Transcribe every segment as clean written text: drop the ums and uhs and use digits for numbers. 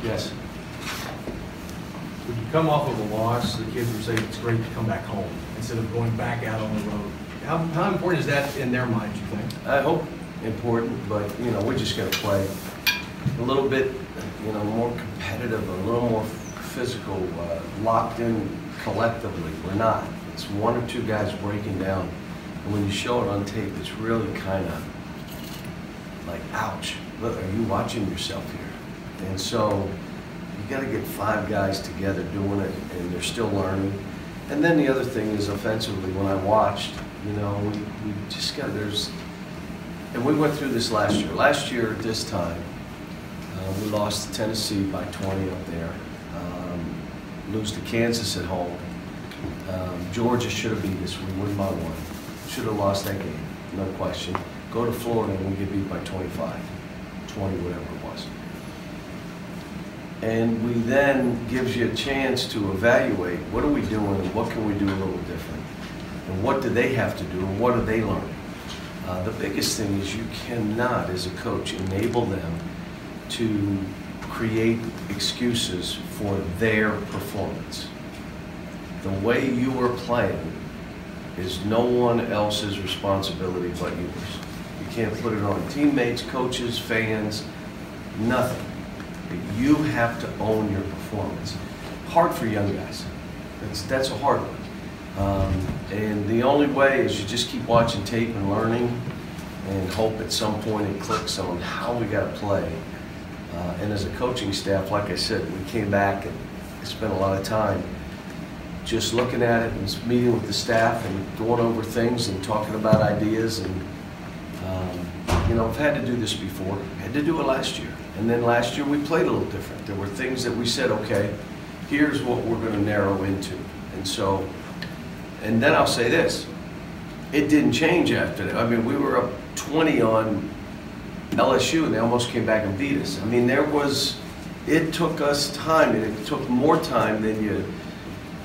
Yes. When you come off of a loss, the kids would say it's great to come back home instead of going back out on the road. How important is that in their minds, you think? I hope important, but, you know, we just got to play a little bit, you know, more competitive, a little more physical, locked in collectively. We're not. It's one or two guys breaking down. And when you show it on tape, it's really kind of like, ouch, look, are you watching yourself here? And so you got to get 5 guys together doing it, and they're still learning. And then the other thing is offensively, when I watched, you know, we just got, and we went through this last year. Last year at this time, we lost to Tennessee by 20 up there, lose to Kansas at home. Georgia should have beat us, we win by 1. Should have lost that game, no question. Go to Florida and we get beat by 25, 20, whatever it was. And we then gives you a chance to evaluate what are we doing and what can we do a little different, and what do they have to do and what are they learning. The biggest thing is you cannot, as a coach, enable them to create excuses for their performance. The way you are playing is no one else's responsibility but yours. You can't put it on teammates, coaches, fans, nothing. You have to own your performance. Hard for young guys. That's a hard one. And the only way is you just keep watching tape and learning and hope at some point it clicks on how we got to play. And as a coaching staff, like I said, we came back and spent a lot of time just looking at it and meeting with the staff and going over things and talking about ideas. And you know, I've had to do this before. I had to do it last year. And then last year we played a little different. There were things that we said, okay, here's what we're going to narrow into. And so, and then I'll say this, it didn't change after that. I mean, we were up 20 on LSU and they almost came back and beat us. I mean, it took us time, and it took more time than you,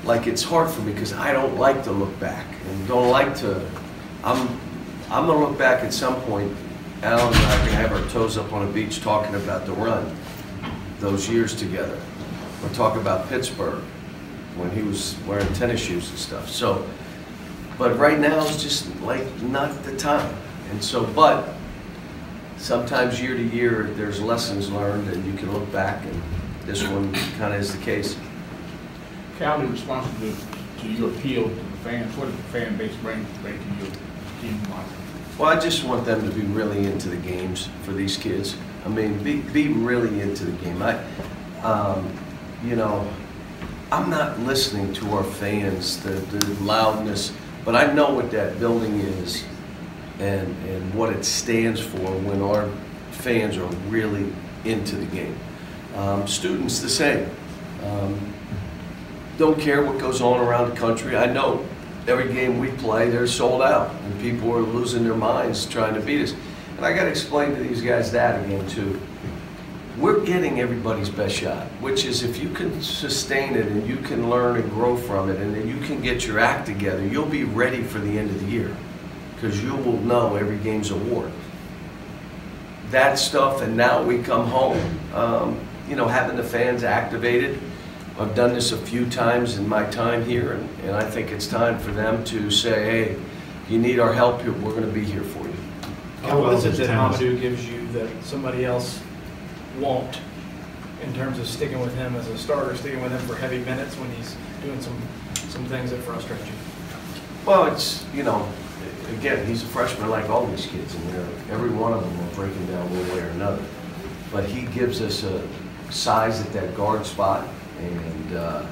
like, it's hard for me because I don't like to look back and don't like to, I'm going to look back at some point. Alan and I are going to have our toes up on a beach talking about the run, those years together. We'll talk about Pittsburgh when he was wearing tennis shoes and stuff. So, but right now it's just like not the time. And so, but sometimes year to year there's lessons learned and you can look back, and this one kind of is the case. Cal, in response to your appeal to the fans, what did the fan base bring to your team? Well, I just want them to be really into the games for these kids. I mean, be really into the game. You know, I'm not listening to our fans, the loudness, but I know what that building is and what it stands for when our fans are really into the game. Students, the same. Don't care what goes on around the country. I know every game we play, they're sold out, and people are losing their minds trying to beat us. And I got to explain to these guys that again too. We're getting everybody's best shot, which is if you can sustain it and you can learn and grow from it, and then you can get your act together, you'll be ready for the end of the year because you will know every game's a war. That stuff, and now we come home, you know, having the fans activated. I've done this a few times in my time here, and I think it's time for them to say, hey, you need our help here, we're going to be here for you. What is it that Amadou gives you that somebody else won't, in terms of sticking with him as a starter, sticking with him for heavy minutes when he's doing some things that frustrate you? Well, it's, you know, again, he's a freshman like all these kids, and every one of them are breaking down one way or another. But he gives us a size at that guard spot, and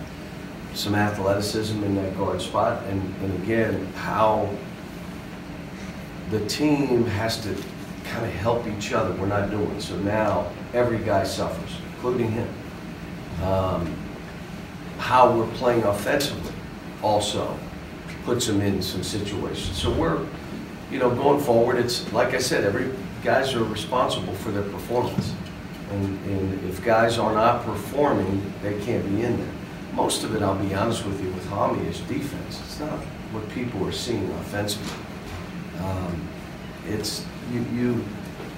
some athleticism in that guard spot, and again, how the team has to kind of help each other. We're not doing it. So now every guy suffers, including him. How we're playing offensively also puts him in some situations. So we're, you know, going forward, it's like I said, every guys are responsible for their performance. And if guys are not performing, they can't be in there. Most of it, I'll be honest with you, with Hami is defense. It's not what people are seeing offensively. It's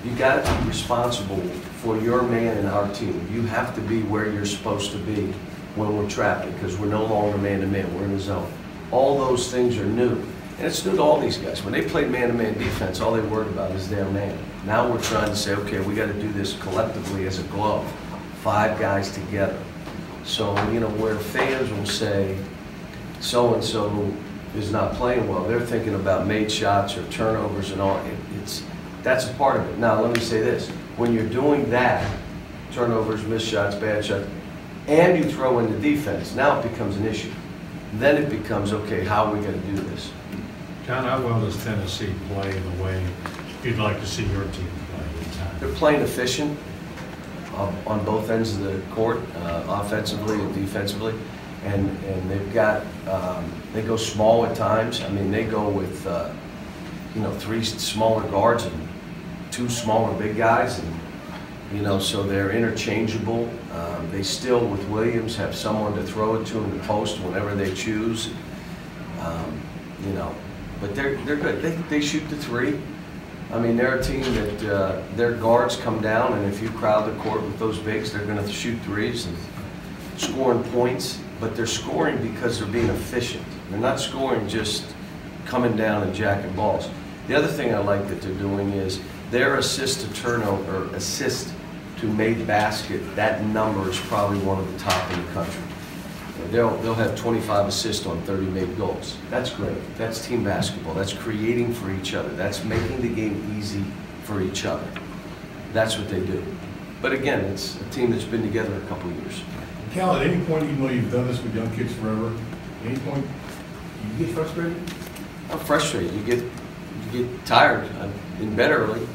You got to be responsible for your man in our team. You have to be where you're supposed to be when we're trapping, because we're no longer man-to-man, we're in the zone. All those things are new. And it's new to all these guys. When they played man-to-man defense, all they worried about is their man. Now we're trying to say, okay, we got to do this collectively as a glove, 5 guys together. So, you know, where fans will say, so-and-so is not playing well, they're thinking about made shots or turnovers and all. That's a part of it. Now, let me say this. When you're doing that, turnovers, missed shots, bad shots, and you throw in the defense, now it becomes an issue. Then it becomes, okay, how are we going to do this? John, how well does Tennessee play the way you'd like to see your team play in time? They're playing efficient on both ends of the court, offensively and defensively. And they've got, they go small at times. I mean, they go with, you know, 3 smaller guards and 2 smaller big guys. And, you know, so they're interchangeable. They still, with Williams, have someone to throw it to in the post whenever they choose. You know, but they're good. They shoot the 3. I mean, they're a team that their guards come down, and if you crowd the court with those bigs, they're going to shoot 3s and scoring points. But they're scoring because they're being efficient. They're not scoring just coming down and jacking balls. The other thing I like that they're doing is their assist to turnover, or assist to made basket, that number is probably one of the top in the country. They'll have 25 assists on 30 made goals. That's great. That's team basketball. That's creating for each other. That's making the game easy for each other. That's what they do. But again, it's a team that's been together a couple of years. Cal, at any point, even though you've done this with young kids forever, at any point, you get frustrated? I'm frustrated. You get tired. I'm in bed early.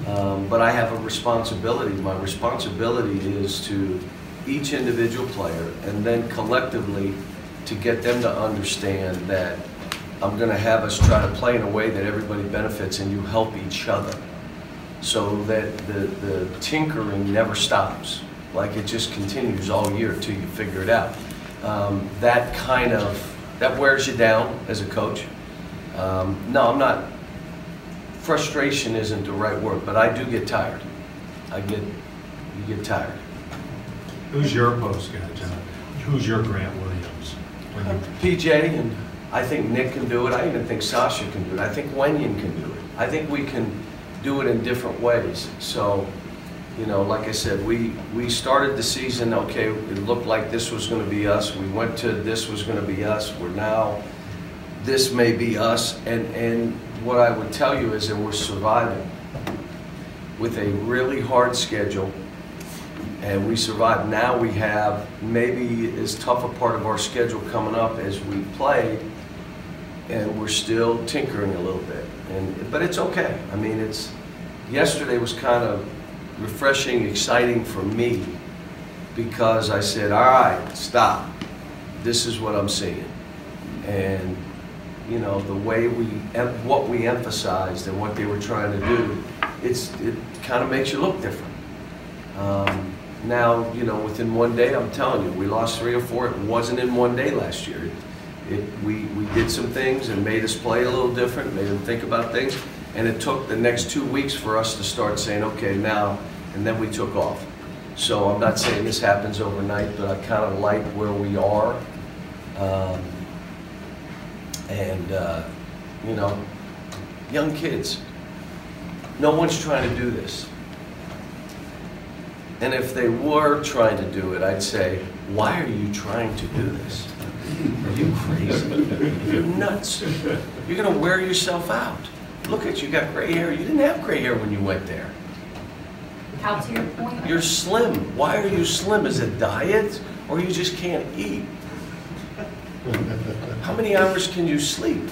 But I have a responsibility. My responsibility is to each individual player, and then collectively to get them to understand that I'm going to have us try to play in a way that everybody benefits and you help each other, so that the tinkering never stops. Like it just continues all year until you figure it out. That wears you down as a coach. No, I'm not. Frustration isn't the right word, but I do get tired. You get tired. Who's your post guy, John? Who's your Grant Williams? PJ, and I think Nick can do it. I even think Sasha can do it. I think Wenyan can do it. I think we can do it in different ways. So, you know, like I said, we started the season, okay, it looked like this was going to be us. We went to this was going to be us. We're now, this may be us. And what I would tell you is that we're surviving with a really hard schedule. And we survived. Now we have maybe as tough a part of our schedule coming up as we played, and we're still tinkering a little bit. But it's okay. I mean, yesterday was kind of refreshing, exciting for me, because I said, all right, stop. This is what I'm seeing. And, you know, the way what we emphasized and what they were trying to do, it kind of makes you look different. Now, you know, within one day, I'm telling you, we lost 3 or 4. It wasn't in one day last year. We did some things and made us play a little different, made them think about things, and it took the next 2 weeks for us to start saying, okay, now, and then we took off. So I'm not saying this happens overnight, but I kind of like where we are. You know, young kids, no one's trying to do this. And if they were trying to do it, I'd say, why are you trying to do this? Are you crazy? You're nuts. You're going to wear yourself out. Look at you, you got gray hair. You didn't have gray hair when you went there. How to your point? You're slim. Why are you slim? Is it diet, or you just can't eat? How many hours can you sleep?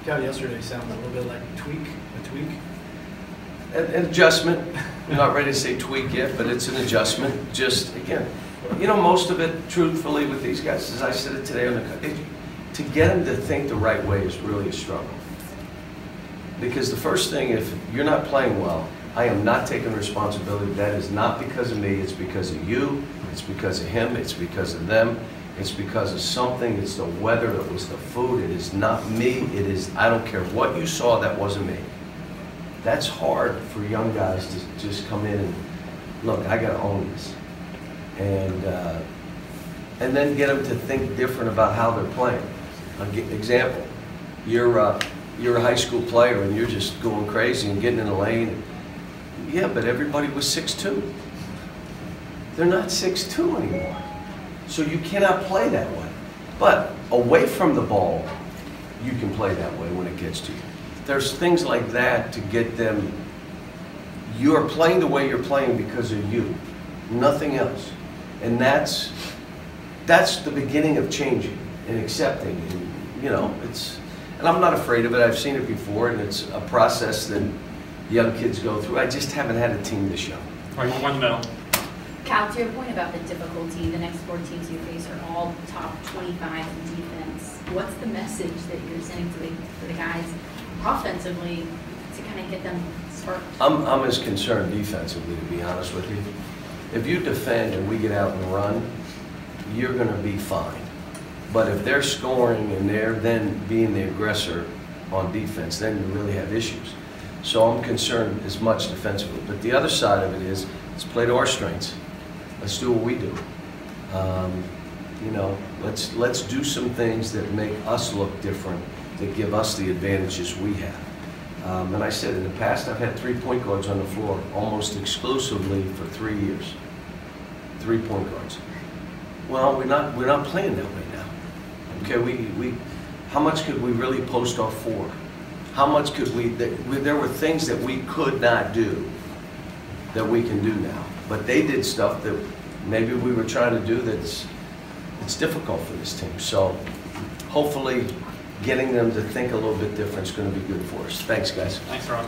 Cal, yesterday sounded a little bit like a tweak. An adjustment. I'm not ready to say tweak yet, but it's an adjustment. Just, again, you know, most of it, truthfully, with these guys, as I said it today, to get them to think the right way is really a struggle. Because the first thing, if you're not playing well, I am not taking responsibility. That is not because of me. It's because of you. It's because of him. It's because of them. It's because of something. It's the weather. It was the food. It is not me. It is, I don't care what you saw, that wasn't me. That's hard for young guys to just come in and, look, I gotta own this. And then get them to think different about how they're playing. Example, you're a high school player and you're just going crazy and getting in the lane. Yeah, but everybody was 6'2". They're not 6'2" anymore. So you cannot play that way. But away from the ball, you can play that way when it gets to you. There's things like that to get them, you're playing the way you're playing because of you, nothing else. And that's the beginning of changing and accepting. And, you know, and I'm not afraid of it. I've seen it before, and it's a process that young kids go through. I just haven't had a team this young. All right, one middle. Cal, to your point about the difficulty, the next 4 teams you face are all top 25 in defense. What's the message that you're sending to the guys offensively to kind of get them sparked? I'm as concerned defensively, to be honest with you. If you defend and we get out and run, you're going to be fine. But if they're scoring and they're then being the aggressor on defense, then you really have issues. So I'm concerned as much defensively. But the other side of it is, let's play to our strengths. Let's do what we do. You know, let's do some things that make us look different, that give us the advantages we have. And I said in the past, I've had 3 point guards on the floor almost exclusively for 3 years. 3 point guards. Well, we're not playing that way now. Okay, how much could we really post off 4? How much could there were things that we could not do that we can do now. But they did stuff that maybe we were trying to do it's difficult for this team. So hopefully getting them to think a little bit different is going to be good for us. Thanks, guys. Thanks, Ron.